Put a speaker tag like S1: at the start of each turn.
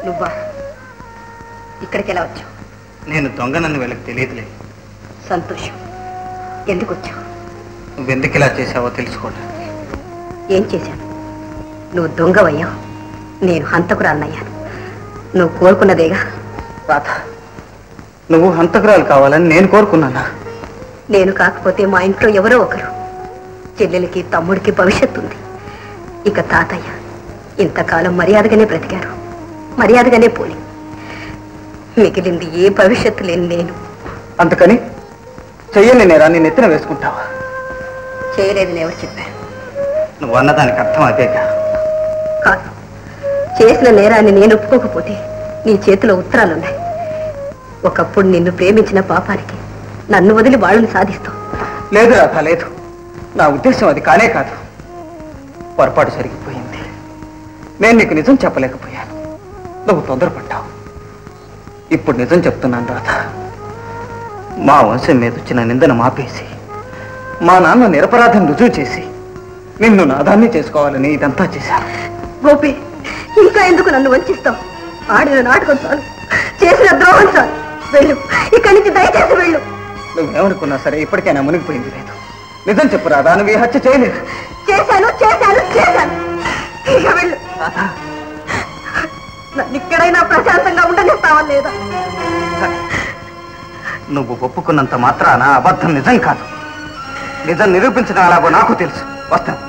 S1: నువ్వా? ఇక్కడికి ఎలా వచ్చావు?
S2: నేను దొంగనని వీళ్ళకి తెలియదులే.
S1: సంతోషం. ఎందుకు వచ్చావు?
S2: నువ్వెందుకు ఇలా చేసావో తెలుసుకోవడానికి.
S1: ఏం చేశాను? నువ్వు దొంగవయ్యావు, నేను హంతకురాలనయ్యాను. నువ్వు కోరుకున్నదేగా.
S2: రాధ, నువ్వు హంతకురాలు కావాలని నేను కోరుకున్నానా?
S1: నేను కాకపోతే మా ఇంట్లో ఎవరో ఒకరు. చెల్లెలకి తమ్ముడికి భవిష్యత్తు ఉంది. ఇక తాతయ్య ఇంతకాలం మర్యాదగానే బ్రతికారు, మర్యాదగానే పోలి. మిగిలింది ఏ భవిష్యత్తు లేని నేను.
S2: అందుకని చెయ్యని నేరాన్ని నెత్తిన వేసుకుంటావా?
S1: చేయలేదని ఎవరు చెప్పారు?
S2: నువ్వు అన్నదానికి అర్థం అదేగా.
S1: కాదు, చేసిన నేరాన్ని నేను ఒప్పుకోకపోతే నీ చేతిలో ఉత్తరాలున్నాయి. ఒకప్పుడు నిన్ను ప్రేమించిన పాపానికి నన్ను వదిలి వాళ్ళని సాధిస్తావు.
S2: లేదు రాధ, లేదు. నా ఉద్దేశం అది కానే కాదు. పొరపాటు జరిగిపోయింది. నేను నీకు నిజం చెప్పలేకపోయాను. నువ్వు తొందరపడ్డావు. ఇప్పుడు నిజం చెప్తున్నాను రాధ. మా వంశం మీద వచ్చిన నిందను మాపేసి మా నాన్న నిరపరాధం రుజువు చేసి నిన్ను నాదాన్ని చేసుకోవాలని ఇదంతా చేశాను.
S1: గోపి, ఇంకా ఎందుకు నన్ను వంచిస్తావు? ఆడిన నాటకం చాలు, చేసిన ద్రోహం చాలు. వెళ్ళు, ఇక్కడి నుంచి దయచేసి వెళ్ళు.
S2: నువ్వేమనుకున్నా సరే ఇప్పటికైనా మునిగిపోయింది లేదు. నిజం చెప్పు రాధా, నువ్వు ఈ హత్య చేయలేదు.
S1: చేశాను చేశాను చేశాను. ఇక వెళ్ళు. నన్ను ఇక్కడైనా ప్రశాంతంగా ఉండనిస్తావా లేదా?
S2: నువ్వు ఒప్పుకున్నంత మాత్రాన అబద్ధం నిజం కాదు. నిజం నిరూపించడం అలాగో నాకు తెలుసు. వస్తాను.